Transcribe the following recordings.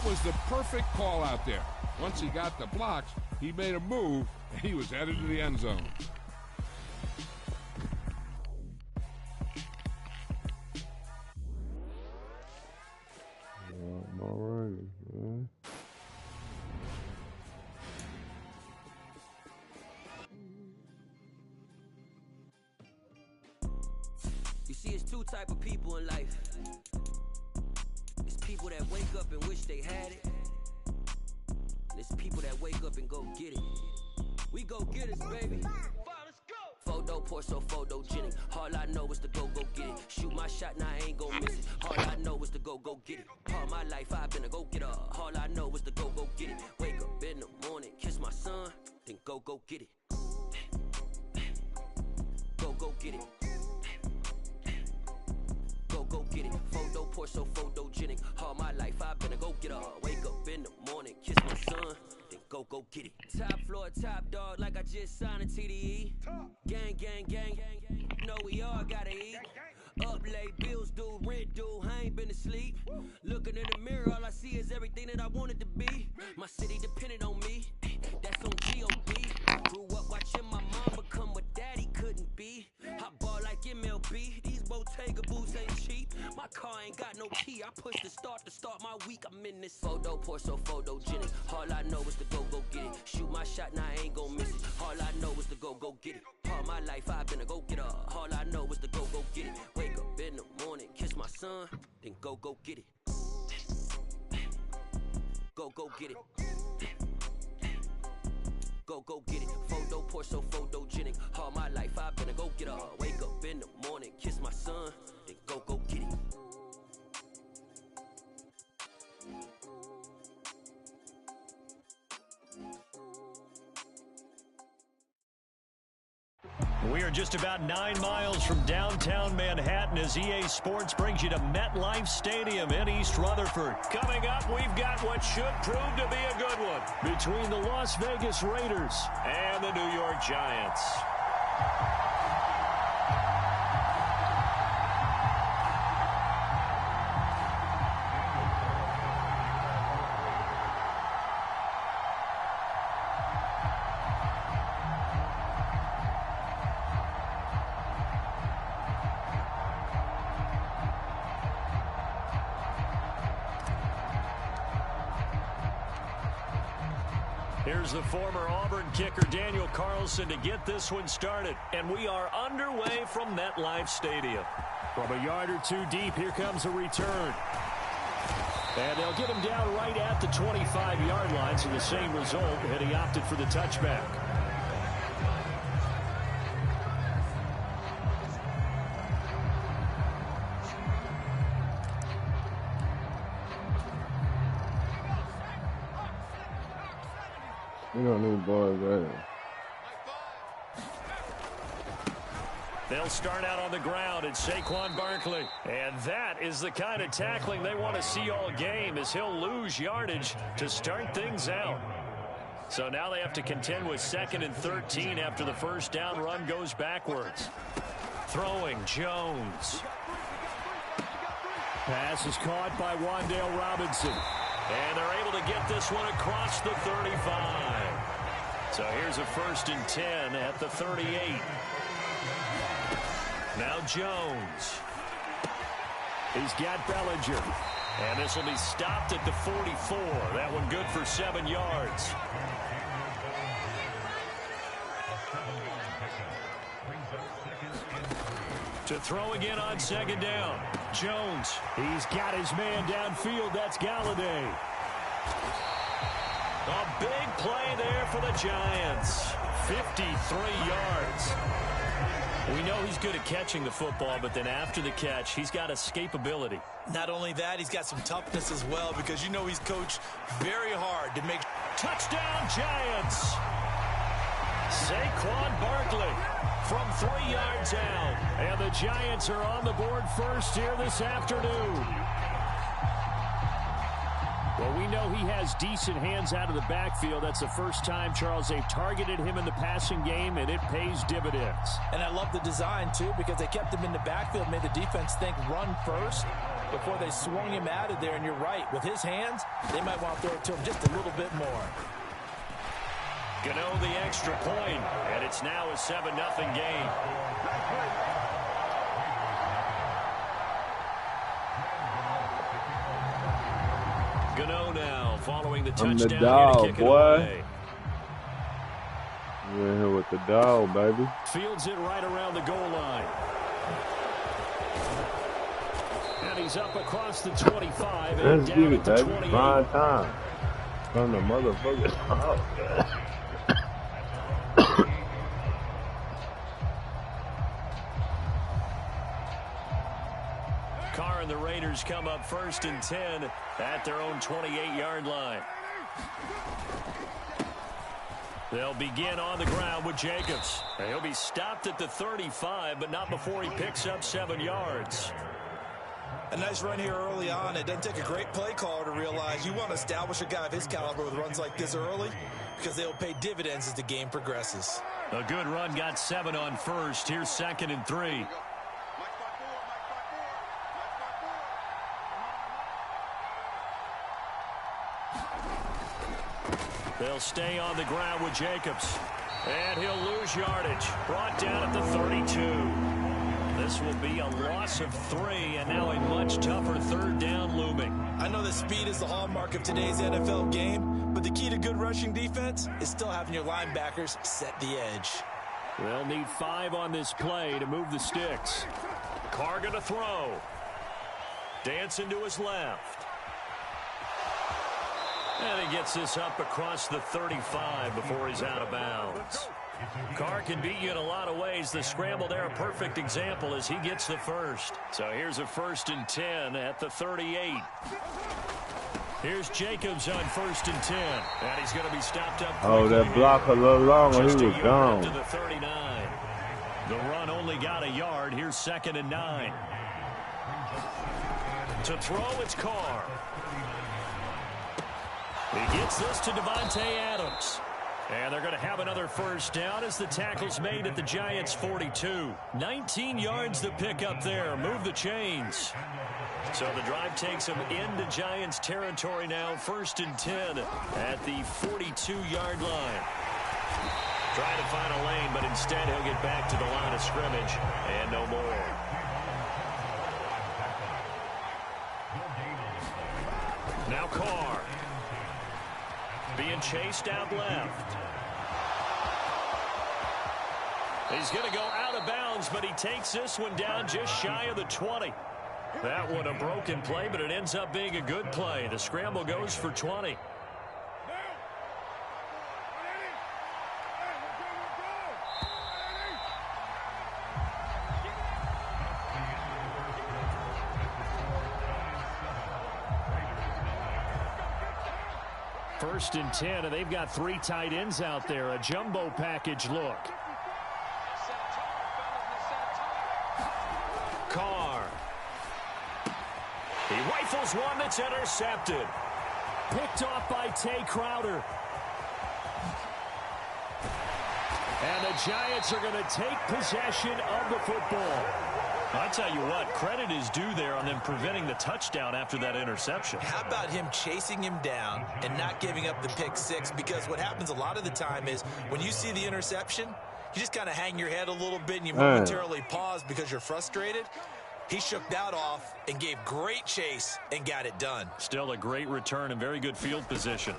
was the perfect call out there. Once he got the blocks, he made a move, and he was headed to the end zone. All right, man. You see, it's two type of people in life. It's people that wake up and wish they had it. And it's people that wake up and go get it. We go get it, baby. Photo poor, so photogenic. All I know is to go get it. Shoot my shot, now I ain't gon' miss it. All I know is to go get it. All my life I've been a go getter. All I know is to go get it. Wake up in the morning, kiss my son, then go get it. Go get it. Go get it. Photo poor, so photogenic. All my life I've been a go getter. Wake up in the morning, kiss my son, then go get it. Top floor, top dog, like I just signed a TDE. Gang, gang, gang, gang. You know we all gotta eat. Up late, bills due, rent due, I ain't been asleep. Looking in the mirror, all I see is everything that I wanted to be. My city depended on me, that's on G.O.D. Grew up watching my mom become what daddy couldn't be. I ball like MLB, these Bottega boots ain't cheap. My car ain't got no key, I push the start to start my week. I'm in this photo poor, so photogenic. All I know is to go get it. Shoot my shot, now I ain't gon' miss it. All I know is to go get it. All my life I've been a go getter. All I know is to go get it. Wake up in the morning, kiss my son, then go get it. Go get it. Go get it. Photo poor, so photogenic. All my life I've been a go getter. Wake up in the morning, kiss my son, then go get it. We are just about 9 miles from downtown Manhattan as EA Sports brings you to MetLife Stadium in East Rutherford. Coming up, we've got what should prove to be a good one between the Las Vegas Raiders and the New York Giants. Here's the former Auburn kicker Daniel Carlson to get this one started. And we are underway from MetLife Stadium. From a yard or two deep, here comes a return. And they'll get him down right at the 25-yard line, so the same result, and he opted for the touchback. We don't need boys there. They'll start out on the ground at Saquon Barkley. And that is the kind of tackling they want to see all game, as he'll lose yardage to start things out. So now they have to contend with 2nd and 13 after the first down run goes backwards. Throwing, Jones. Pass is caught by Wan'Dale Robinson. And they're able to get this one across the 35. So here's a 1st and 10 at the 38. Now Jones. He's got Bellinger. And this will be stopped at the 44. That one good for 7 yards. To throw again on 2nd down. Jones. He's got his man downfield. That's Galladay. A big play there for the Giants. 53 yards. We know he's good at catching the football, but then after the catch, he's got escapability. Not only that, he's got some toughness as well, because you know he's coached very hard to make. Touchdown, Giants! Saquon Barkley from 3 yards out. And the Giants are on the board first here this afternoon. Well, we know he has decent hands out of the backfield. That's the first time, Charles, they've targeted him in the passing game, and it pays dividends. And I love the design, too, because they kept him in the backfield, made the defense think run first. before they swung him out of there. And you're right, with his hands, they might want to throw it to him just a little bit more. Gano the extra point, and it's now a 7-0 game. Gano now following the touchdown the dog, here to kick boy. it away. We're in here with the dog, baby. Fields it right around the goal line. And he's up across the 25 and Let's down get at it, the baby. 28. Prime time. From the motherfucker. Oh, Carr and the Raiders come up 1st and 10 at their own 28-yard line. They'll begin on the ground with Jacobs. And he'll be stopped at the 35, but not before he picks up 7 yards. A nice run here early on. It doesn't take a great play caller to realize you want to establish a guy of his caliber with runs like this early because they'll pay dividends as the game progresses. A good run got 7 on 1st. Here's 2nd and 3. They'll stay on the ground with Jacobs. And he'll lose yardage. Brought down at the 32. This will be a loss of 3, and now a much tougher 3rd down looming. I know that speed is the hallmark of today's NFL game, but the key to good rushing defense is still having your linebackers set the edge. They'll need 5 on this play to move the sticks. Carr gonna throw. Dancing to his left. And he gets this up across the 35 before he's out of bounds. Carr can beat you in a lot of ways. The scramble there, a perfect example as he gets the first. So here's a 1st and 10 at the 38. Here's Jacobs on 1st and 10. And he's going to be stopped up quickly. Oh, that block a little longer. He Just was a yard gone. up to the 39. The run only got a yard. Here's 2nd and 9. To throw, it's Carr. He gets this to Devontae Adams. And they're going to have another 1st down as the tackle's made at the Giants' 42. 19 yards to pick up there. Move the chains. So the drive takes him into Giants territory now. 1st and 10 at the 42-yard line. Trying to find a lane, but instead he'll get back to the line of scrimmage and no more. Now Carr. Being chased out left. He's going to go out of bounds, but he takes this one down just shy of the 20. That one a broken play, but it ends up being a good play. The scramble goes for 20. First and 10, and they've got 3 tight ends out there. A jumbo package look. Carr. He rifles one that's intercepted. Picked off by Tay Crowder. And the Giants are going to take possession of the football. I tell you what, credit is due there on them preventing the touchdown after that interception. How about him chasing him down and not giving up the pick 6? Because what happens a lot of the time is when you see the interception, you just kind of hang your head a little bit and you momentarily pause because you're frustrated. He shook that off and gave great chase and got it done. Still a great return and very good field position.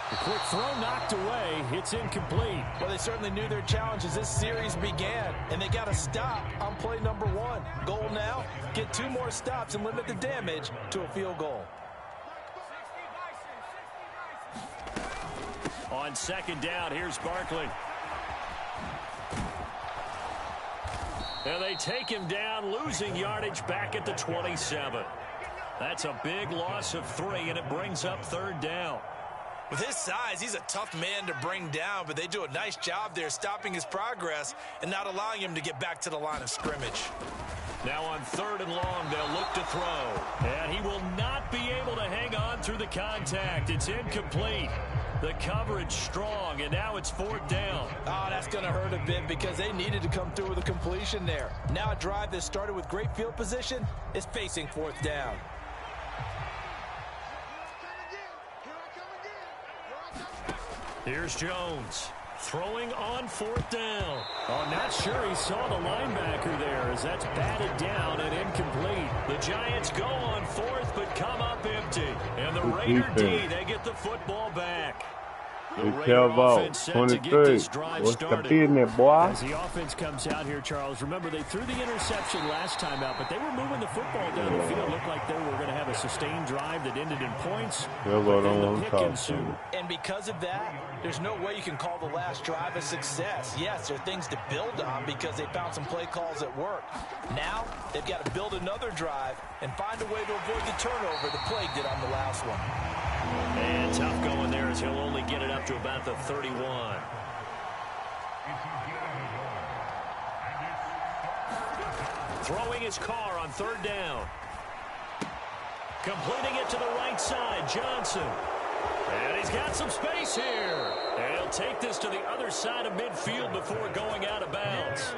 The quick throw knocked away. It's incomplete. Well, they certainly knew their challenge as this series began, and they got to stop on play number 1. Goal now, get 2 more stops and limit the damage to a field goal. On 2nd down, here's Barkley. And they take him down, losing yardage back at the 27. That's a big loss of 3, and it brings up 3rd down. With his size, he's a tough man to bring down, but they do a nice job there stopping his progress and not allowing him to get back to the line of scrimmage. Now on 3rd and long, they'll look to throw. And he will not be able to hang on through the contact. It's incomplete. The coverage strong, and now it's 4th down. Oh, that's going to hurt a bit because they needed to come through with a completion there. Now a drive that started with great field position is facing 4th down. Here's Jones. Throwing on 4th down. Oh, not sure he saw the linebacker there as that's batted down and incomplete. The Giants go on 4th but come up empty. And the Raider D, they get the football back. The Raider offense set to get this drive started. As the offense comes out here, Charles, remember they threw the interception last time out, but they were moving the football down the field. Looked like they were going to have a sustained drive that ended in points. And because of that, there's no way you can call the last drive a success. Yes, there are things to build on because they found some play calls that work. Now, they've got to build another drive and find a way to avoid the turnover the plague did on the last one. And tough going there as he'll only get it up to about the 31. Throwing his car on 3rd down. Completing it to the right side, Johnson. And he's got some space here. And he'll take this to the other side of midfield before going out of bounds.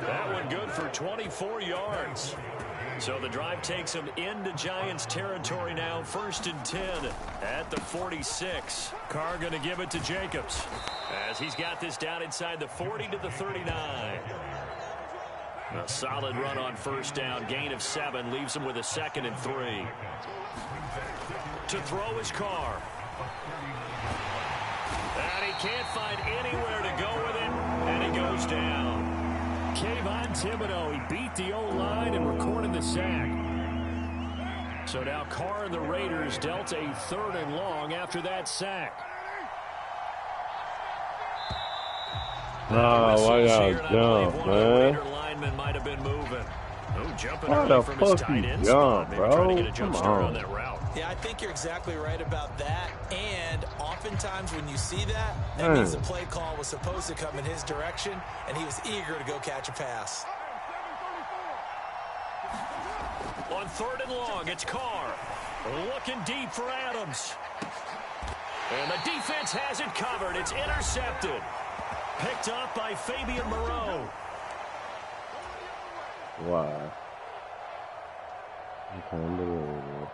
That one good for 24 yards. So the drive takes him into Giants territory now, 1st and 10 at the 46. Carr going to give it to Jacobs as he's got this down inside the 40 to the 39. A solid run on 1st down, gain of 7, leaves him with a 2nd and 3. To throw his Carr. And he can't find anywhere to go with it, and he goes down. Kayvon Thibodeau, he beat the O-line and recorded the sack. So now Carr and the Raiders dealt a 3rd and long after that sack. Oh, why y'all jump, man? Raider lineman might have been moving. Oh, jumping Why the early from his fuck tight you end jump, spot. Maybe bro? trying to get a jump Come start on. on that route. Yeah, I think you're exactly right about that. And oftentimes when you see that, that means the play call was supposed to come in his direction, and he was eager to go catch a pass. On 3rd and long, it's Carr. Looking deep for Adams. And the defense has it covered. It's intercepted. Picked up by Fabian Moreau. Why? I can't believe it.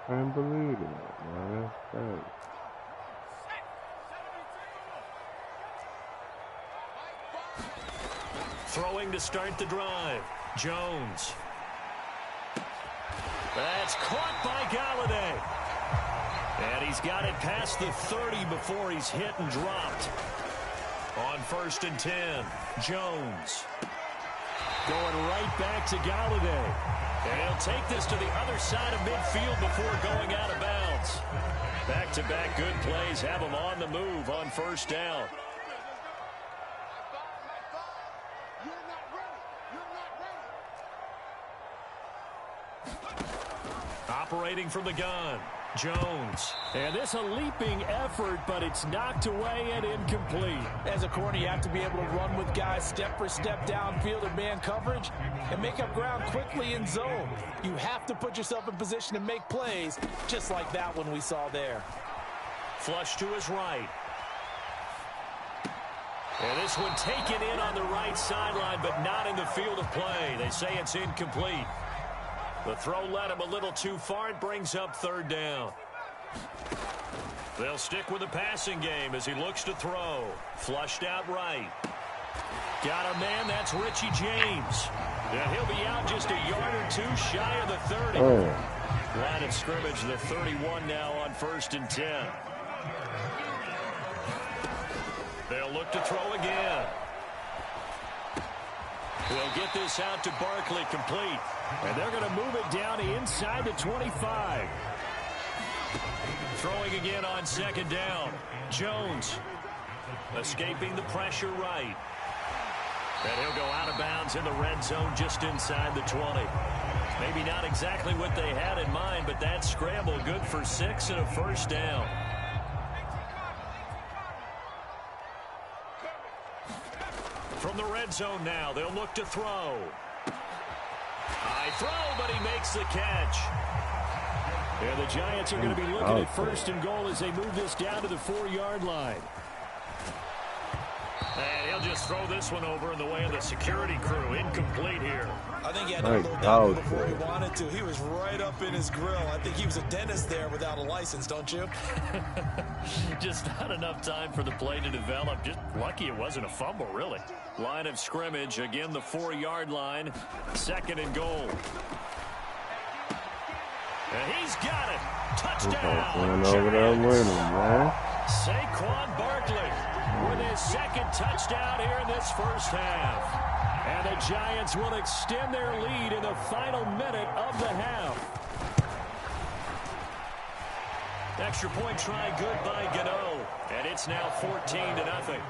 I can't believe it, man. That's crazy. Throwing to start the drive. Jones. That's caught by Galladay. And he's got it past the 30 before he's hit and dropped. On 1st and 10, Jones. Going right back to Galladay. And he'll take this to the other side of midfield before going out of bounds. Back-to-back good plays have him on the move on 1st down. Operating from the gun, Jones. And this a leaping effort, but it's knocked away and incomplete. As a corner, you have to be able to run with guys step for step downfield or man coverage and make up ground quickly in zone. You have to put yourself in position to make plays, just like that one we saw there. Flush to his right. And this one taken in on the right sideline, but not in the field of play. They say it's incomplete. The throw led him a little too far. It brings up 3rd down. They'll stick with the passing game as he looks to throw. Flushed out right. Got a man, that's Richie James. And he'll be out just a yard or two shy of the 30. Line of scrimmage, the 31 now on 1st and 10. They'll look to throw again. They'll get this out to Barkley, complete. And they're going to move it down inside the 25. Throwing again on 2nd down. Jones escaping the pressure right. And he'll go out of bounds in the red zone just inside the 20. Maybe not exactly what they had in mind, but that scramble good for 6 and a first down. From the red zone now, they'll look to throw. High throw, but he makes the catch. And the Giants are going to be looking at first and goal as they move this down to the 4-yard line. And he'll just throw this one over in the way of the security crew. Incomplete here. I think he had to load down before he wanted to. He was right up in his grill. I think he was a dentist there without a license, don't you? Just not enough time for the play to develop. Just lucky it wasn't a fumble, really. Line of scrimmage, again the 4-yard line. 2nd and goal. And he's got it. Touchdown. Over there with him, man. Saquon Barkley with his 2nd touchdown here in this first half. And the Giants will extend their lead in the final minute of the half. Extra point try good by Gano. And it's now 14-0.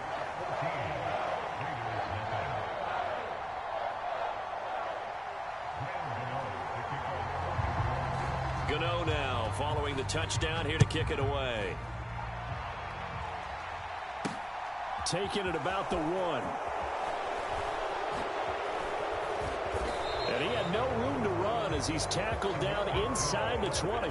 Gano now following the touchdown here to kick it away. Taking it about the 1. And he had no room to run as he's tackled down inside the 20.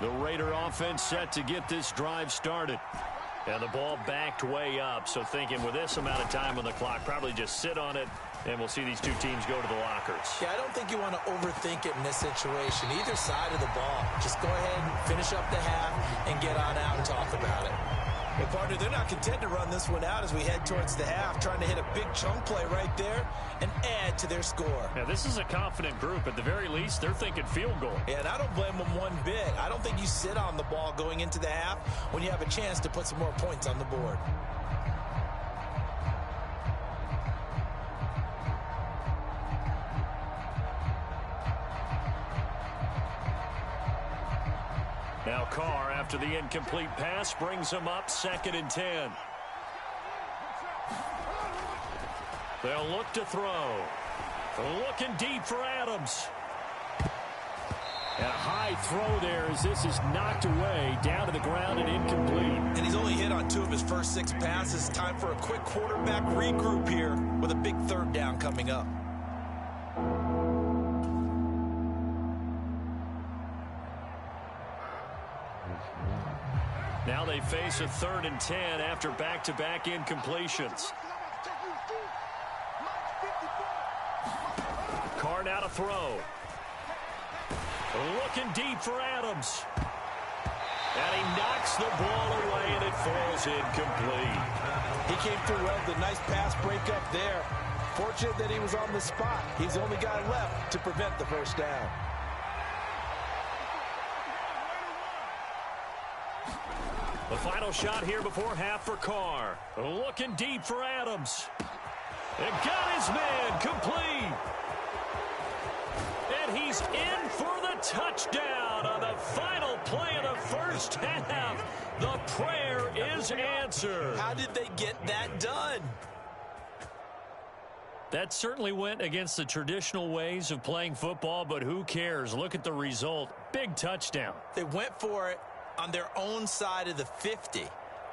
The Raider offense set to get this drive started. And the ball backed way up, so thinking with this amount of time on the clock, probably just sit on it, and we'll see these two teams go to the lockers. Yeah, I don't think you want to overthink it in this situation. Either side of the ball. Just go ahead and finish up the half and get on out and talk about it. Well, partner, they're not content to run this one out as we head towards the half, trying to hit a big chunk play right there and add to their score. Now, this is a confident group. At the very least, they're thinking field goal. Yeah, and I don't blame them one bit. I don't think you sit on the ball going into the half when you have a chance to put some more points on the board. Now Carr, after the incomplete pass, brings him up 2nd and 10. They'll look to throw. Looking deep for Adams. And a high throw there as this is knocked away, down to the ground and incomplete. And he's only hit on 2 of his first 6 passes. Time for a quick quarterback regroup here with a big 3rd down coming up. Now they face a 3rd and 10 after back-to-back incompletions. Carr now to throw. Looking deep for Adams. And he knocks the ball away, and it falls incomplete. He came through well with a nice pass breakup there. Fortunate that he was on the spot. He's the only guy left to prevent the first down. The final shot here before half for Carr. Looking deep for Adams. And got his man complete. And he's in for the touchdown on the final play of the first half. The prayer is answered. How did they get that done? That certainly went against the traditional ways of playing football, but who cares? Look at the result. Big touchdown. They went for it on their own side of the 50.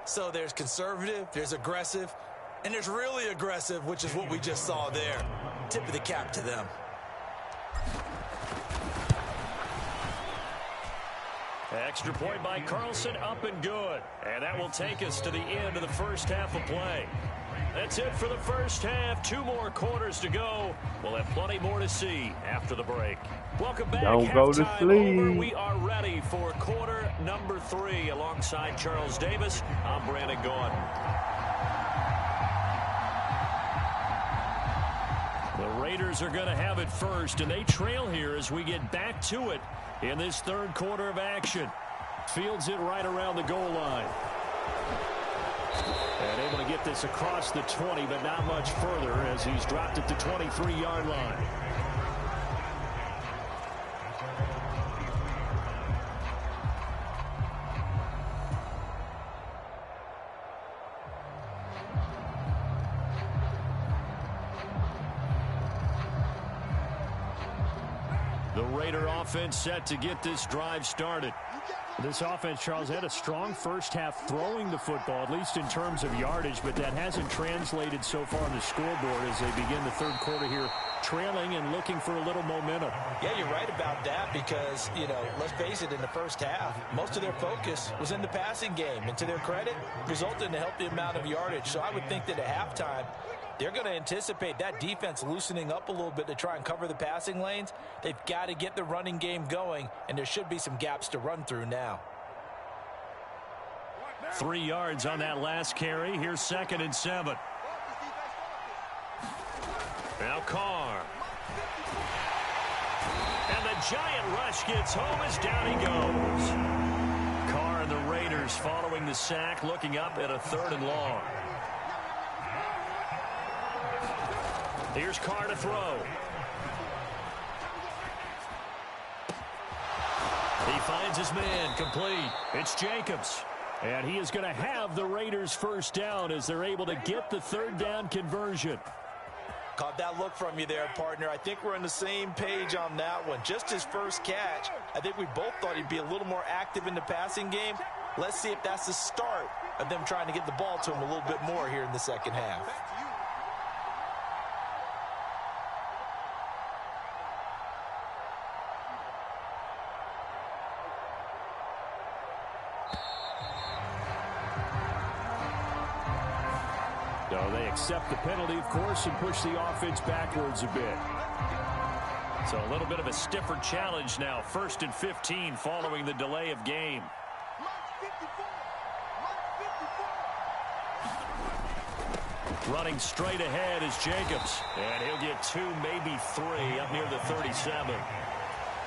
So there's conservative, there's aggressive, and there's really aggressive, which is what we just saw there. Tip of the cap to them. Extra point by Carlson, up and good. And that will take us to the end of the first half of play. That's it for the first half. 2 more quarters to go. We'll have plenty more to see after the break. Welcome back. Don't go to sleep. Over. We are ready for quarter number 3 alongside Charles Davis. I'm Brandon Gordon. The Raiders are going to have it first, and they trail here as we get back to it in this 3rd quarter of action. Fields it right around the goal line. And able to get this across the 20, but not much further as he's dropped at the 23-yard line. The Raider offense set to get this drive started. This offense, Charles, had a strong first half throwing the football, at least in terms of yardage, but that hasn't translated so far on the scoreboard as they begin the third quarter here, trailing and looking for a little momentum. Yeah, you're right about that because, you know, let's face it, in the first half, most of their focus was in the passing game. And to their credit, resulted in a healthy amount of yardage. So I would think that at halftime, they're going to anticipate that defense loosening up a little bit to try and cover the passing lanes. They've got to get the running game going, and there should be some gaps to run through now. 3 yards on that last carry. Here's 2nd and 7. Now Carr. And the giant rush gets home as down he goes. Carr and the Raiders following the sack, looking up at a 3rd and long. Here's Carr to throw. He finds his man, complete. It's Jacobs. And he is going to have the Raiders first down as they're able to get the 3rd down conversion. Caught that look from you there, partner. I think we're on the same page on that one. Just his first catch, I think we both thought he'd be a little more active in the passing game. Let's see if that's the start of them trying to get the ball to him a little bit more here in the second half. So they accept the penalty, of course, and push the offense backwards a bit. So a little bit of a stiffer challenge now. 1st and 15 following the delay of game. Running straight ahead is Jacobs. And he'll get 2, maybe 3 up near the 37.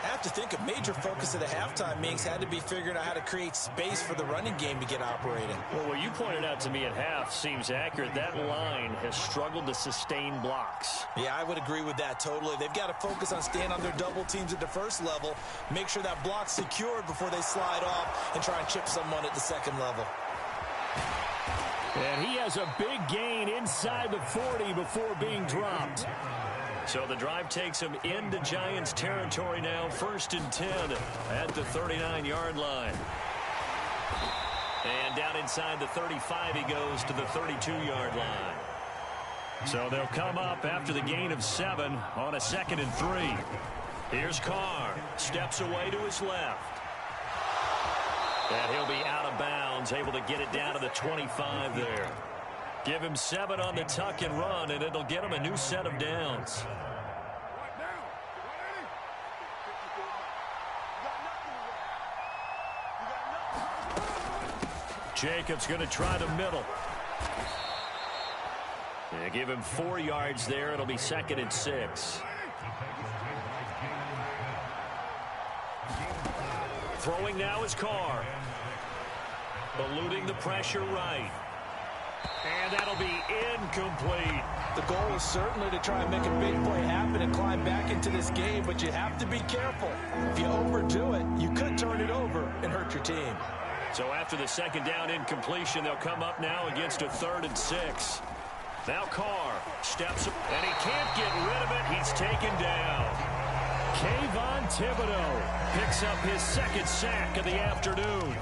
I have to think a major focus of the halftime meetings had to be figuring out how to create space for the running game to get operating. Well, what you pointed out to me at half seems accurate. That line has struggled to sustain blocks. Yeah, I would agree with that totally. They've got to focus on staying on their double teams at the first level, make sure that block's secured before they slide off and try and chip someone at the second level. And he has a big gain inside the 40 before being dropped. So the drive takes him into Giants territory now. 1st and 10 at the 39-yard line. And down inside the 35 he goes to the 32-yard line. So they'll come up after the gain of 7 on a 2nd and 3. Here's Carr. Steps away to his left. And he'll be out of bounds, able to get it down to the 25 there. Give him 7 on the tuck and run, and it'll get him a new set of downs. Jacobs going to try the middle. They give him 4 yards there. It'll be 2nd and 6. Throwing now is Carr. Eluding the pressure right. And that'll be incomplete. The goal is certainly to try and make a big play happen and climb back into this game, but you have to be careful. If you overdo it, you could turn it over and hurt your team. So after the 2nd down incompletion, they'll come up now against a 3rd and 6. Now Carr steps up, and he can't get rid of it. He's taken down. Kayvon Thibodeau picks up his 2nd sack of the afternoon.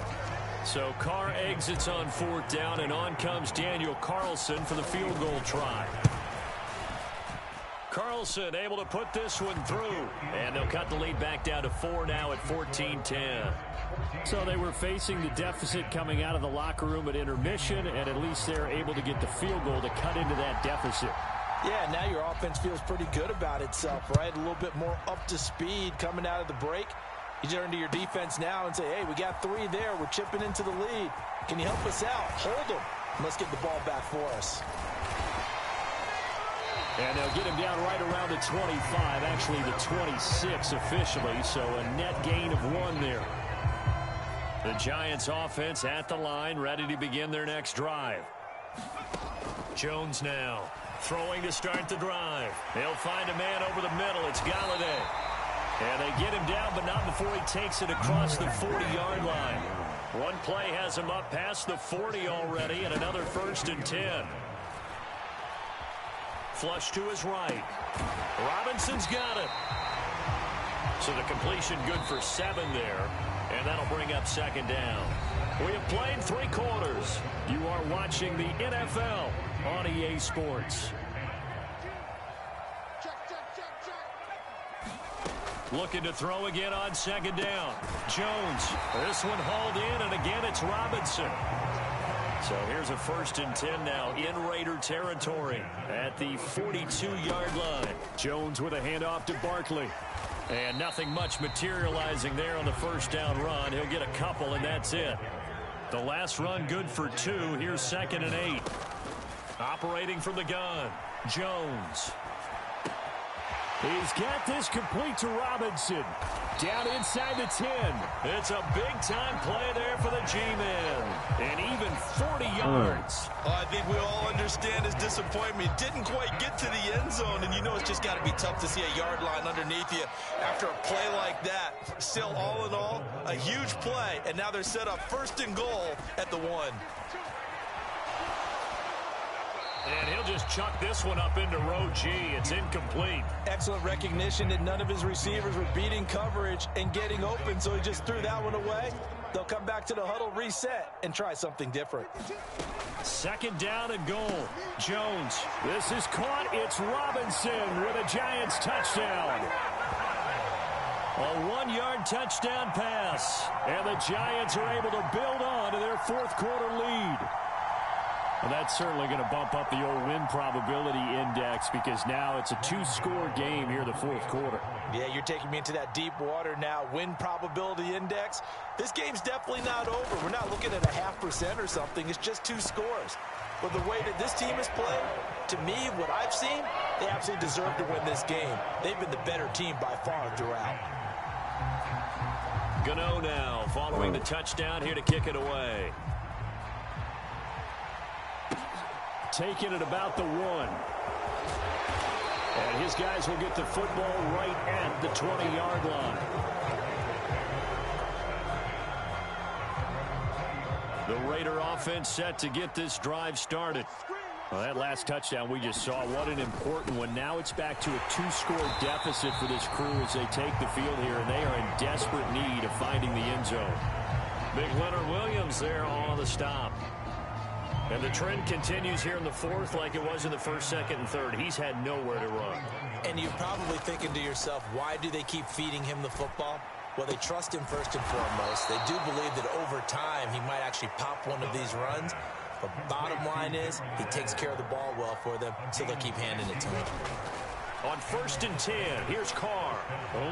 So Carr exits on 4th down, and on comes Daniel Carlson for the field goal try. Carlson able to put this one through, and they'll cut the lead back down to 4 now at 14-10. So they were facing the deficit coming out of the locker room at intermission, and at least they're able to get the field goal to cut into that deficit. Yeah, now your offense feels pretty good about itself, right? A little bit more up to speed coming out of the break. You turn to your defense now and say, hey, we got 3 there. We're chipping into the lead. Can you help us out? Hold them. Let's get the ball back for us. And they'll get him down right around the 25, actually the 26 officially, so a net gain of 1 there. The Giants offense at the line, ready to begin their next drive. Jones now throwing to start the drive. They'll find a man over the middle. It's Galladay. And they get him down, but not before he takes it across the 40-yard line. One play has him up past the 40 already, and another 1st and 10. Flush to his right. Robinson's got it. So the completion good for 7 there, and that'll bring up 2nd down. We have played 3 quarters. You are watching the NFL on EA Sports. Looking to throw again on 2nd down. Jones. This one hauled in, and again it's Robinson. So here's a 1st and 10 now in Raider territory at the 42-yard line. Jones with a handoff to Barkley. And nothing much materializing there on the 1st down run. He'll get a couple, and that's it. The last run good for 2. Here's 2nd and 8. Operating from the gun. Jones. He's got this complete to Robinson. Down inside the 10. It's a big-time play there for the G-men. And even 40 yards. I think we all understand his disappointment. Didn't quite get to the end zone, and you know it's just got to be tough to see a yard line underneath you after a play like that. Still, all in all, a huge play, and now they're set up 1st and goal at the 1. And he'll just chuck this one up into row G. It's incomplete. Excellent recognition that none of his receivers were beating coverage and getting open, so he just threw that one away. They'll come back to the huddle, reset, and try something different. 2nd down and goal. Jones. This is caught. It's Robinson with a Giants touchdown. A 1-yard touchdown pass. And the Giants are able to build on to their 4th quarter lead. Well, that's certainly going to bump up the old win probability index because now it's a 2-score game here in the 4th quarter. Yeah, you're taking me into that deep water now. Win probability index. This game's definitely not over. We're not looking at a 0.5% or something. It's just 2 scores. But the way that this team has played, to me, what I've seen, they absolutely deserve to win this game. They've been the better team by far throughout. Gano now following the touchdown here to kick it away. Taking it about the 1. And his guys will get the football right at the 20-yard line. The Raider offense set to get this drive started. Well, that last touchdown we just saw, what an important one. Now it's back to a 2-score deficit for this crew as they take the field here, and they are in desperate need of finding the end zone. Big Leonard Williams there on the stop. And the trend continues here in the 4th like it was in the 1st, 2nd, and 3rd. He's had nowhere to run. And you're probably thinking to yourself, why do they keep feeding him the football? Well, they trust him first and foremost. They do believe that over time he might actually pop one of these runs. But bottom line is he takes care of the ball well for them, so they'll keep handing it to him. On 1st and 10, here's Carr.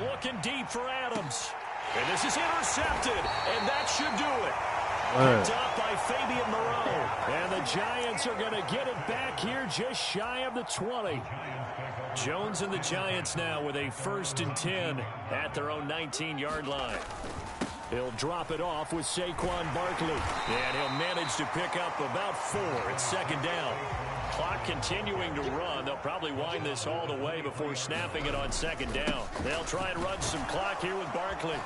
Looking deep for Adams. And this is intercepted, and that should do it. Picked up by Fabian Moreau. And the Giants are going to get it back here just shy of the 20. Jones and the Giants now with a 1st and 10 at their own 19-yard line. He'll drop it off with Saquon Barkley. And he'll manage to pick up about 4. It's 2nd down. Clock continuing to run. They'll probably wind this all the way before snapping it on 2nd down. They'll try and run some clock here with Barkley.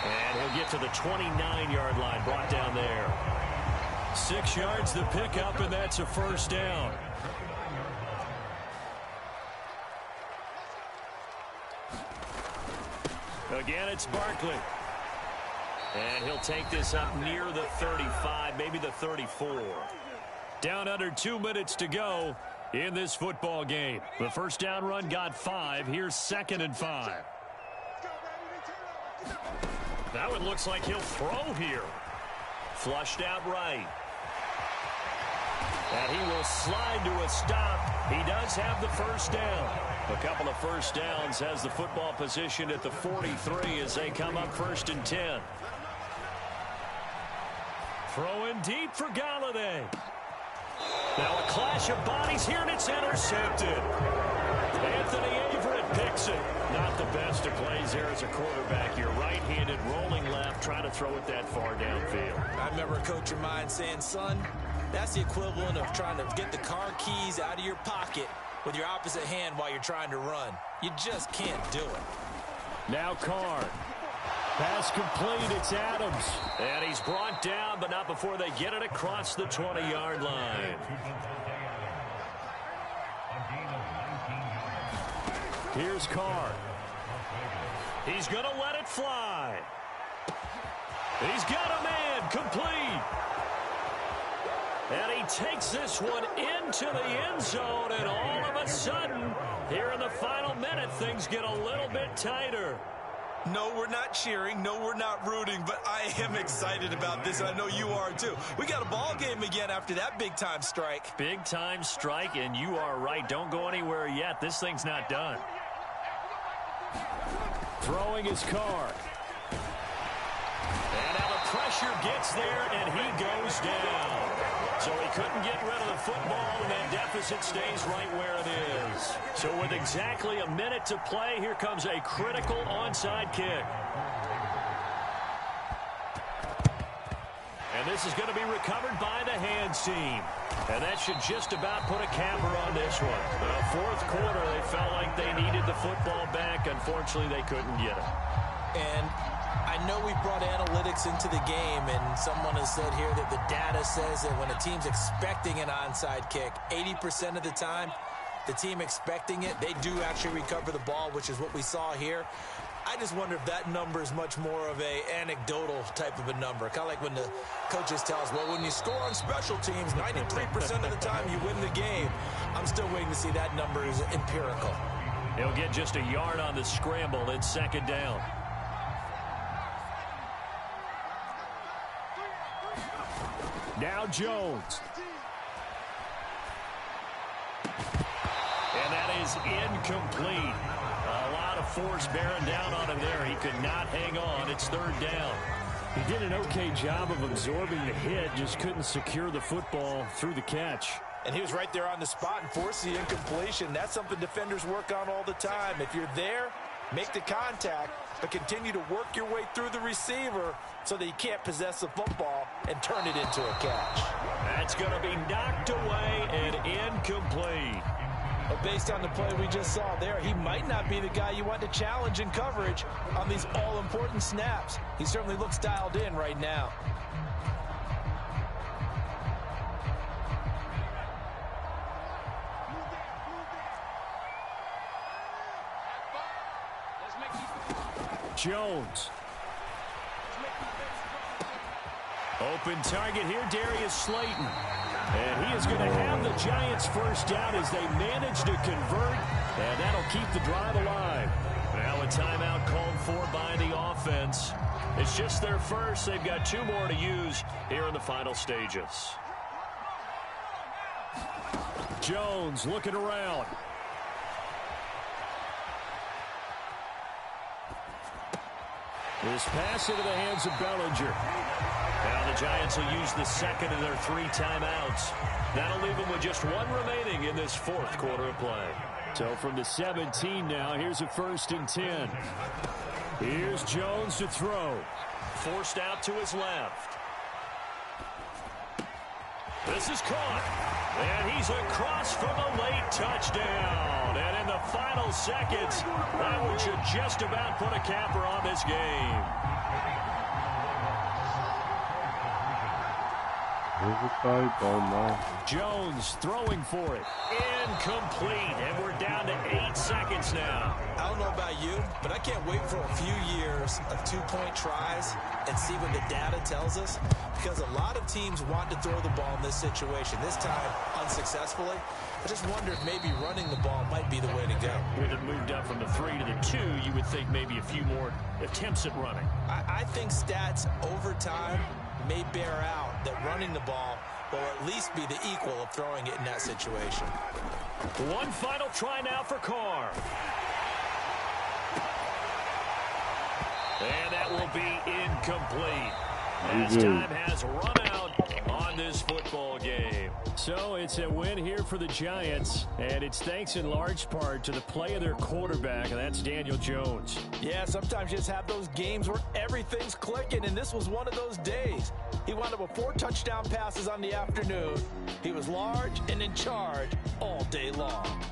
And he'll get to the 29-yard line, brought down there. 6 yards to pick up, and that's a 1st down. Again, it's Barkley. And he'll take this up near the 35, maybe the 34. Down under 2 minutes to go in this football game. The 1st down run got 5. Here's 2nd and 5. That one looks like he'll throw here. Flushed out right. And he will slide to a stop. He does have the 1st down. A couple of 1st downs has the football position at the 43 as they come up 1st and 10. Throwing deep for Galladay. Now a clash of bodies here, and it's intercepted. Anthony Averett picks it. Not the best of plays there as a quarterback. You're right-handed, rolling left, trying to throw it that far downfield. I remember a coach of mine saying, son, That's the equivalent of trying to get the car keys out of your pocket with your opposite hand while you're trying to run. You just can't do it. Now Carr. Pass complete. It's Adams. And he's brought down, but not before they get it across the 20-yard line. Here's Carr. He's going to let it fly. He's got a man complete. And he takes this one into the end zone, and all of a sudden, here in the final minute, things get a little bit tighter. No, we're not cheering. No, we're not rooting, but I am excited about this, and I know you are too. We got a ball game again after that big-time strike. Big-time strike, and you are right. Don't go anywhere yet. This thing's not done. Throwing his Carr. And now the pressure gets there, and he goes down. So he couldn't get rid of the football, and that deficit stays right where it is. So with exactly a minute to play, here comes a critical onside kick. And this is going to be recovered by the hands team. And that should just about put a capper on this one. Fourth quarter, they felt like they needed the football back. Unfortunately, they couldn't get it. And I know we brought analytics into the game, and someone has said here that the data says that when a team's expecting an onside kick, 80% of the time, the team expecting it, they do actually recover the ball, which is what we saw here. I just wonder if that number is much more of a anecdotal type of a number. Kind of like when the coaches tell us, well, when you score on special teams, 93% of the time you win the game. I'm still waiting to see that number is empirical. He'll get just a yard on the scramble. It's second down. Now Jones. And that is incomplete. A lot of force bearing down on him there. He could not hang on. It's third down. He did an okay job of absorbing the hit, just couldn't secure the football through the catch. And he was right there on the spot and forced the incompletion. That's something defenders work on all the time. If you're there, make the contact, but continue to work your way through the receiver so that you can't possess the football and turn it into a catch. That's going to be knocked away and incomplete. But based on the play we just saw there, he might not be the guy you want to challenge in coverage on these all-important snaps. He certainly looks dialed in right now. Jones. Open target here, Darius Slayton. And he is going to have the Giants first down as they manage to convert, and that'll keep the drive alive. Now a timeout called for by the offense. It's just their first. They've got two more to use here in the final stages. Jones looking around. This pass into the hands of Bellinger. Now the Giants will use the second of their 3 timeouts. That'll leave them with just 1 remaining in this fourth quarter of play. So from the 17 now, here's a 1st and 10. Here's Jones to throw. Forced out to his left. This is caught. And he's across for the late touchdown. And in the final seconds, that one should just about put a capper on this game. Jones throwing for it. Incomplete. And we're down to 8 seconds now. I don't know about you, but I can't wait for a few years of 2-point tries and see what the data tells us. Because a lot of teams want to throw the ball in this situation. This time, unsuccessfully. I just wonder if maybe running the ball might be the way to go. With it moved up from the 3 to the 2, you would think maybe a few more attempts at running. I think stats over time may bear out that running the ball will at least be the equal of throwing it in that situation. One final try now for Carr. And that will be incomplete. As time has run out on in this football game. So it's a win here for the Giants, and it's thanks in large part to the play of their quarterback, and that's Daniel Jones. Yeah, sometimes you just have those games where everything's clicking, and this was one of those days. He wound up with 4 touchdown passes on the afternoon. He was large and in charge all day long.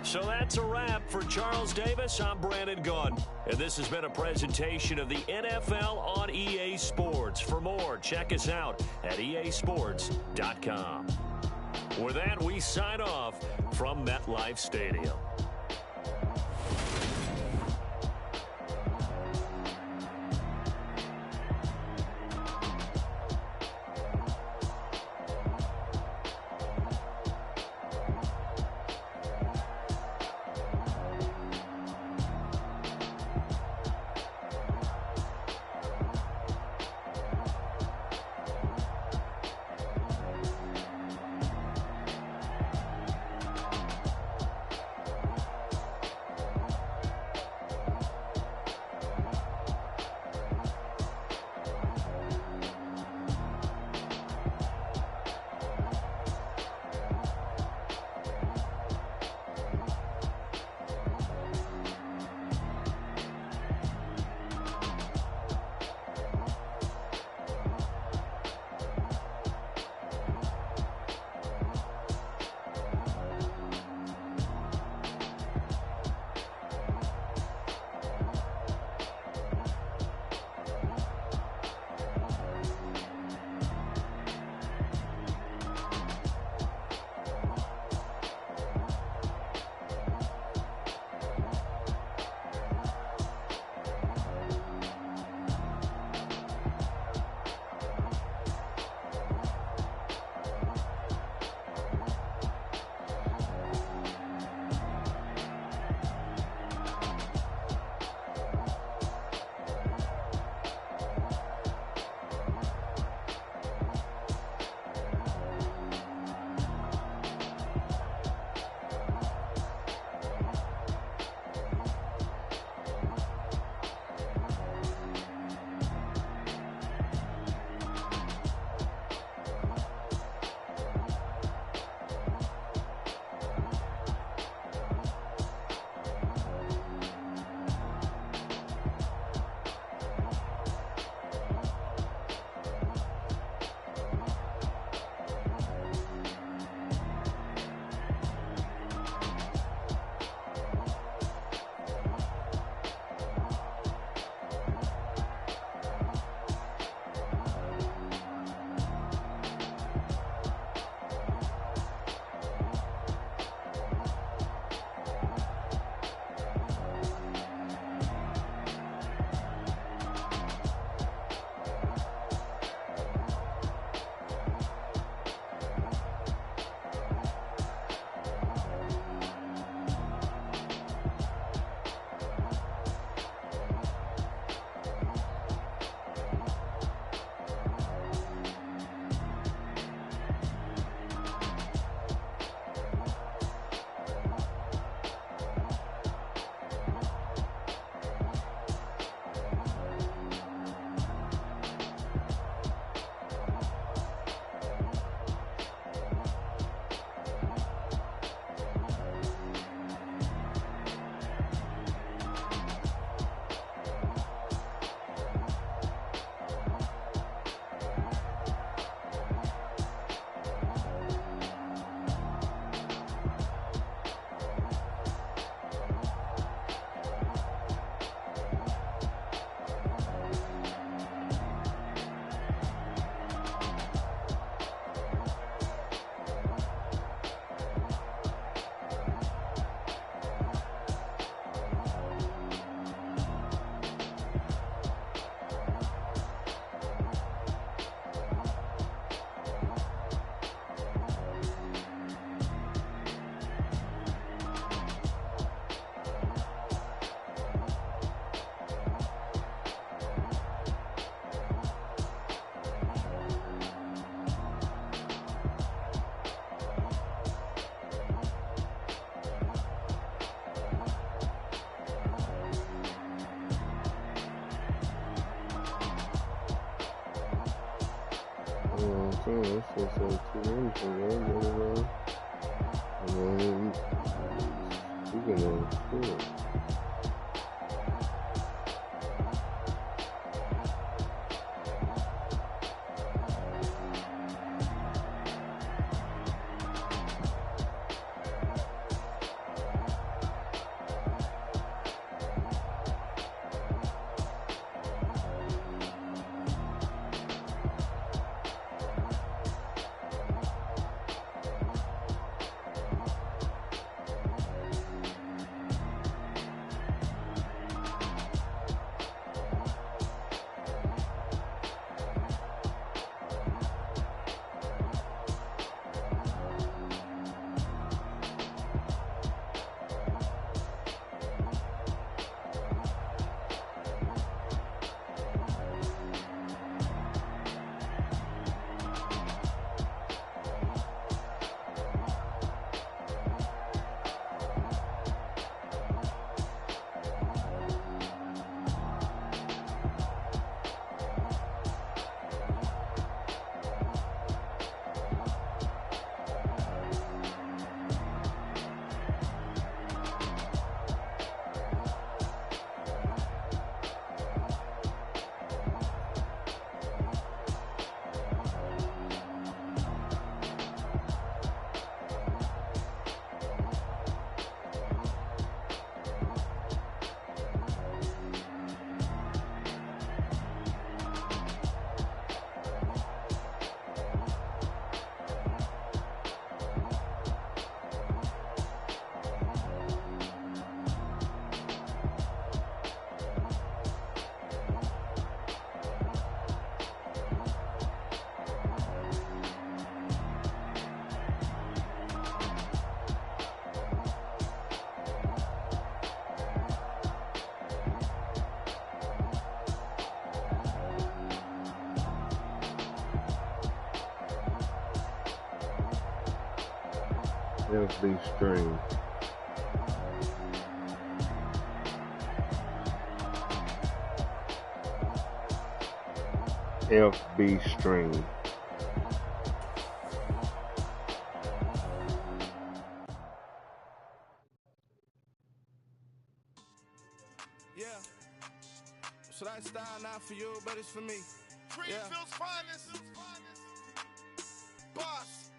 So that's a wrap for Charles Davis. I'm Brandon Gunn, and this has been a presentation of the NFL on EA Sports. For more, check us out at easports.com. With that, we sign off from MetLife Stadium. saying. That shit said 2 minutes ago. And then speaking of shit. FB stream. FB stream. Yeah. So that style not for you, but it's for me. Greenfield's finest. Boss.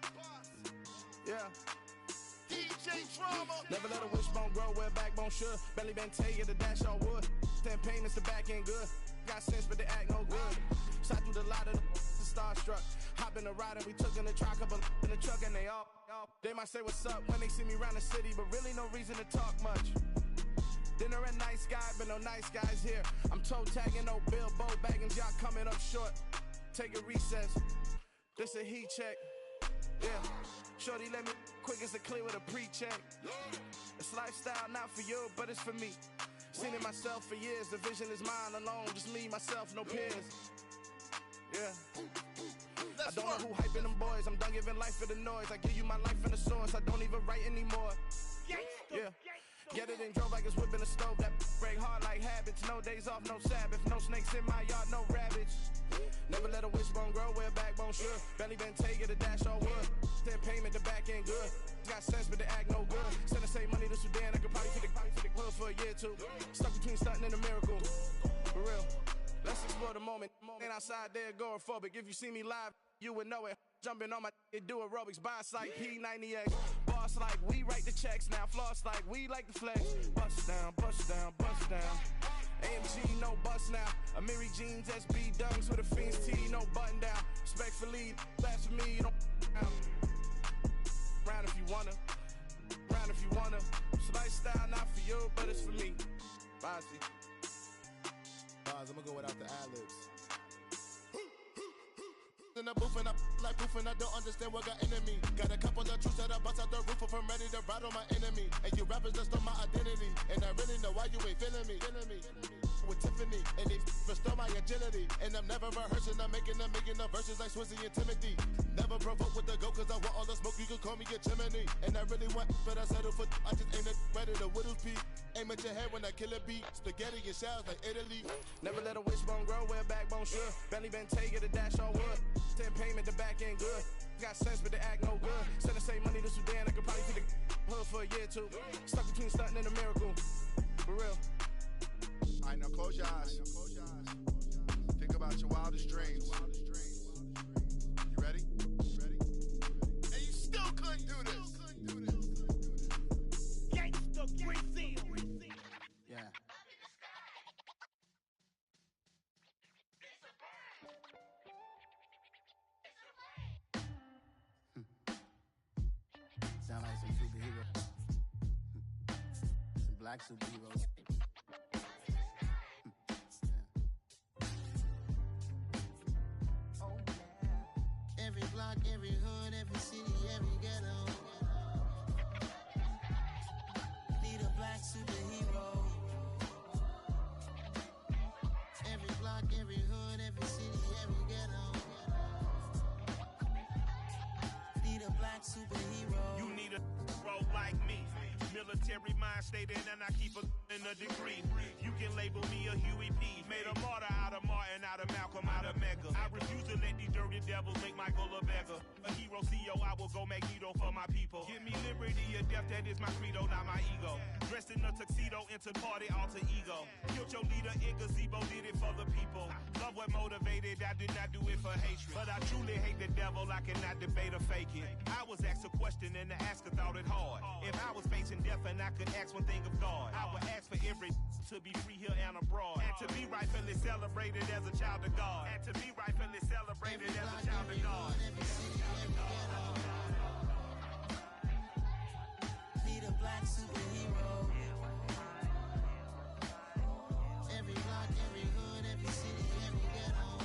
Yeah. DJ Drama. Never let a wishbone grow where backbone should. Belly been taking the dash all wood. 10 payments, the back end good. Got sense, but they act no good. Shot through the lot of the starstruck. Hop in the ride and we took in the truck, couple in the truck, and they all. They might say what's up when they see me around the city, but really no reason to talk much. Dinner a nice guy, but no nice guys here. I'm toe tagging, no Bilbo baggins, y'all coming up short. Take a recess. This a heat check. Yeah. Shorty let me quick as a clear with a pre-check. It's lifestyle not for you, but it's for me. Seen it myself for years. The vision is mine alone. Just me, myself, no peers. Yeah. I don't know who hyping them boys. I'm done giving life for the noise. I give you my life in the source. I don't even write anymore. Yeah. Get it and drove like it's whipping the stove. That break hard like habits. No days off, no Sabbath. No snakes in my yard, no rabbits. Never let a wishbone grow where backbone should. Belly been taking the dash all wood. 10 payment, the back end good. Got sense, but they act no good. Send the same money to Sudan. I could probably take the wheels for a year or two. Stuck between stunting and a miracle. For real. Let's explore the moment. Ain't outside there agoraphobic. If you see me live, you would know it. Jumping on my do aerobics. Boss like P90X. Boss like we write the checks now. Floss like we like the flex. Bust down, bust down, bust down. AMG, no bust now. Amiri jeans, SB dunks with a Fiends tee, no button down. Respectfully, that's for me, you don't down. Round if you wanna. Round if you wanna. It's lifestyle not for you, but it's for me. Bossy. Bars, I'm gonna go without the ad-libs. In the booth and I like proof and I don't understand what got into me. Got a couple of truths that I bust out the roof if I'm ready to ride on my enemy. And you rappers just stole my identity. And I really know why you ain't feeling me. With Tiffany and they restore my agility. And I'm never rehearsing, I'm making the verses like Swizzy and Timothy. Never provoke with the go, cause I want all the smoke, you can call me a chimney. And I really want, but I settle for, I just ain't ready to Whittles peak. Aim at your head when I kill a beat. Spaghetti and shells like Italy. Never let a wishbone grow where backbone should. Bentley Bentay, get a dash all wood. 10 payment, the back end good. Got sense, but the act no good. Send the same money to Sudan, I could probably feed the hood for a year or two. Stuck between stunting and a miracle. For real. Alright, now close your eyes. Think about your wildest dreams. You ready? And you still couldn't do this. Gangsta Brazil. Yeah. Sound like some superheroes. Some black superheroes. Oh, yeah. Every block, every hood, every city, every ghetto. Need a black superhero. Every block, every hood, every city, every ghetto. Need a black superhero. You need a bro like me. Military mind stated, and I keep in a degree. You can label me a Huey P. Made a martyr out of Martin, out of Malcolm, out of Mega. I refuse to let these dirty devils make Michael a beggar. A hero CEO, I will go Magneto for my people. Give me liberty or death, that is my credo, not my ego. Dressed in a tuxedo, into party, alter ego. Killed your leader in gazebo, did it for the people. Love what motivated, I did not do it for hatred. But I truly hate the devil, I cannot debate or fake it. I was asked a question and the asker thought it hard. If I was facing death and I could ask one thing of God, I would ask for every to be free here and abroad, and to be rightfully celebrated as a child of God, and to be rightfully celebrated as a child of God. Need a black superhero. Every block, every hood, every city, every ghetto.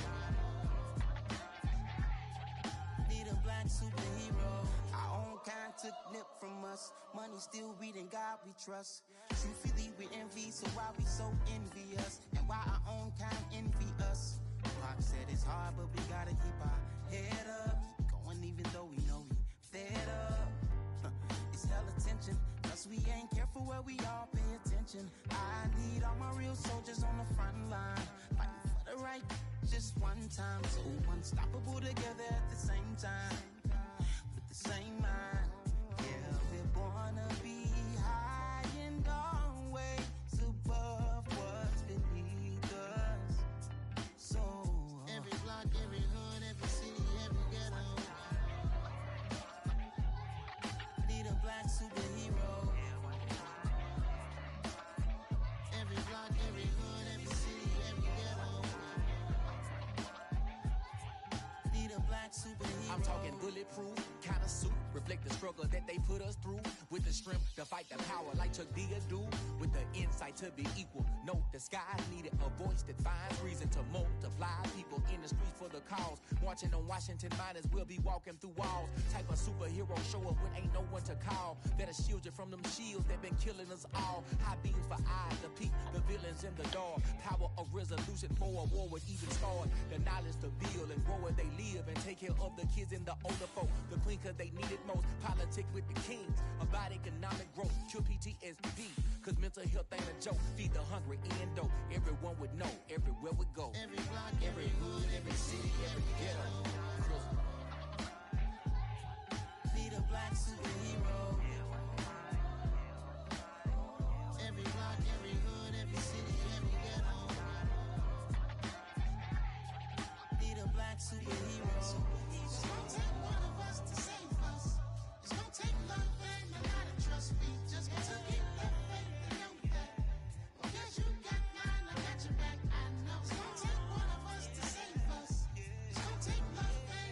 Need a black superhero. Our own kind took nip from us. Money still reading God we trust. Truthfully we envy, so why we so envious? And why our own kind envy us? Rock said it's hard, but we gotta keep our head up. Going even though we know we fed up. It's hell attention, cause we ain't careful where we all pay attention. I need all my real soldiers on the front line, fighting for the right just one time. So unstoppable together at the same time, with the same mind. Yeah, we're born to be high and always above what's beneath us. So every block, every hood, every city, every ghetto. Need a black superhero. Every block, every hood, every city, every ghetto. Need a black superhero. I'm talking bulletproof, kind of suit, reflect the struggle that they put us through. With the strength to fight the power like Chuck D do. With the insight to be equal. Note the sky needed a voice that finds reason to multiply. People in the streets for the cause. Marching on Washington, might as well be walking through walls. Type of superhero show up when ain't no one to call. That'll shield you from them shields that been killing us all. High beams for eyes to peek the villains in the dark. Power of resolution for a war would even start. The knowledge to build and grow where they live and take care of the kids and the older folk. The queen cause they need it most. Politic with the kings. About economic growth. Cure PTSD. Cause mental health ain't a joke. Feed the hungry and dope. Everyone would know. Everywhere we go. Every block, every hood, every city, every ghetto. Need a black superhero. Every block, every hood, every city, every ghetto. Need a black superhero. It's gonna take one of us to save us. It's gonna take love and a lot of trust. We just got to keep that faith and know that. Because you got mine, I got your back. I know. It's gonna take one of us to save us. It's gonna take love and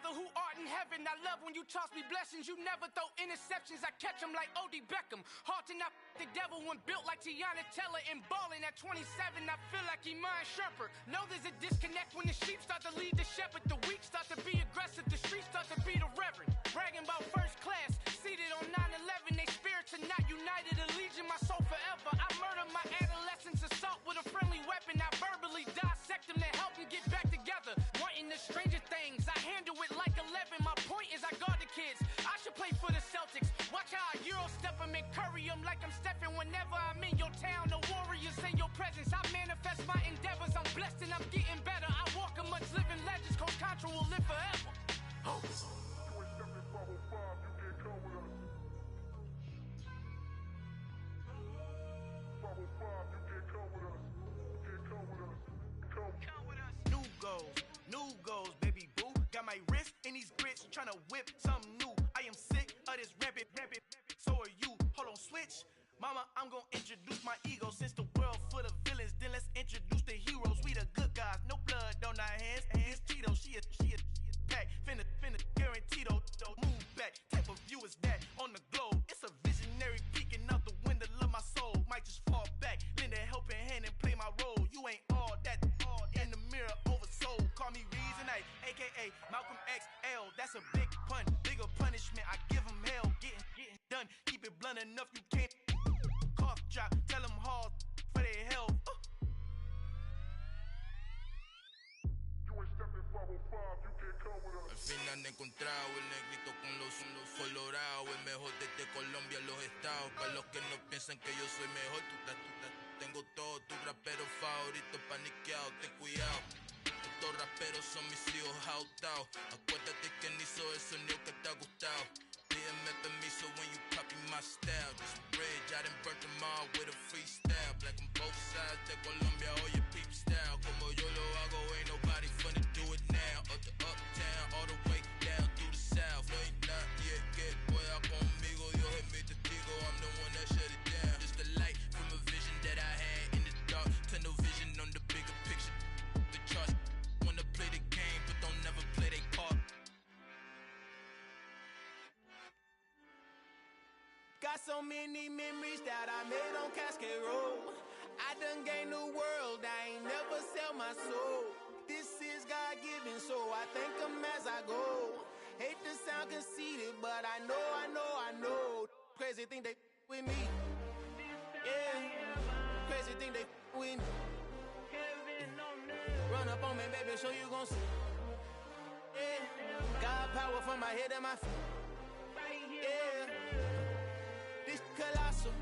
Father who art in heaven, I love when you toss me blessings. You never throw interceptions, I catch them like O.D. Beckham. Hard to not the devil when built like Tiana Teller and balling at 27. I feel like Iman Shumpert. Know there's a disconnect when the sheep start to lead the shepherd. The weak start to be aggressive, the streets start to be the reverend. Bragging about first class, seated on 9/11. They spirits are not united, a legion, my soul forever. I murder my adolescence, assault with a friendly weapon. I verbally dissect them to help them get back together. Wanting the stranger things, I handle it like 11. My point is I guard the kids. I should play for the Celtics. Watch how I Euro step them and curry them like I'm stepping. Whenever I'm in your town, the Warriors in your presence. I manifest my endeavors. I'm blessed and I'm getting better. I walk amongst living legends. Coach Contra will live forever. Oh. New goals, baby boo. Got my wrist in these grits, tryna whip something new. I am sick of this rampant. So are you. Hold on, switch. Mama, I'm gonna introduce my ego. Since the world full of villains, then let's introduce the heroes. We the good guys, no blood on our hands. Hands Tito, she a pack. Finna guaranteed. Move back. Type of view is that on the globe? It's a visionary peeking out the window of my soul. Might just fall back, lend a helping hand and play my role. You ain't all that in the mirror oversold. Call me Reason A, aka Malcolm XL. That's a big pun, bigger punishment. I give him hell, getting done. Keep it blunt enough, you can't cough drop. Tell them hard for their health. Al fin han encontrado el negrito con los colorados, el mejor desde Colombia, los estados. Para los que no piensan que yo soy mejor, tengo todo, tus raperos favoritos paniqueados, ten cuidado. Estos raperos son mis hijos jautados. Acuérdate que ni hizo el sonido que te ha gustado. Pídeme permiso when you copy my style. This bridge, I done burnt them all with a freestyle. Black on both sides de Colombia, oye peep style. Como yo lo hago, ain't nobody finna do it now. Up to uptown, all the way down through the south. No ain't not yet, que pueda conmigo. Dios es mi testigo, I'm the one that shut it down. Just the light from a vision that I had in the dark. Tunnel vision on the bigger picture. The charts wanna play the game, but don't never play their part. Got so many memories that I made on Cascade Road. I done gained the world, I ain't never sell my soul. This is God-given, so I thank him as I go. Hate to sound conceited, but I know. Crazy thing they with me. Yeah, crazy thing they with me. Run up on me, baby, so you gon' see. Yeah, God power from my head to my feet. Yeah. This colossal,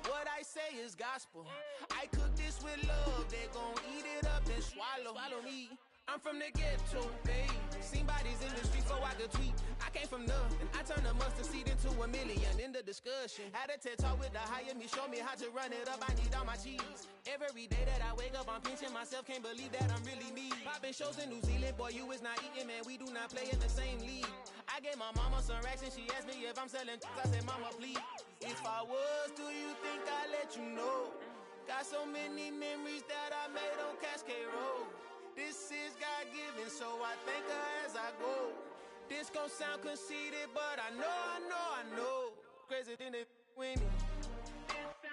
what I say is gospel. I cook this with love, they gon' eat it up and swallow me. I'm from the ghetto, babe. Seen bodies in the streets so I could tweet. I came from nothing, I turned a mustard seed into a million. In the discussion, had a TED talk with the higher me, show me how to run it up. I need all my cheese. Every day that I wake up, I'm pinching myself, can't believe that I'm really me. Popping shows in New Zealand, boy, you is not eating, man. We do not play in the same league. I gave my mama some racks and she asked me if I'm selling. I said, mama, please. If I was, do you think I'd let you know? Got so many memories that I made on Cascade Road. This is God-given, so I thank her as I go. This gon' sound conceited, but I know. Crazy thing they with me.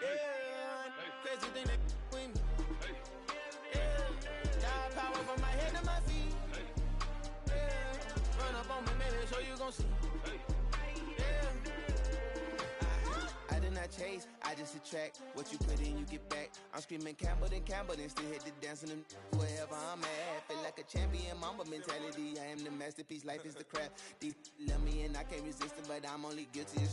Yeah, crazy thing they with me. Yeah, God power from my head to my feet. Yeah, run up on me, baby, so you gon' see. Chase, I just attract what you put in, you get back. I'm screaming Campbell, then still hit the dance and wherever I'm at. Feel like a champion, mamba mentality. I am the masterpiece, life is the crap. Deep love me and I can't resist it, but I'm only guilty.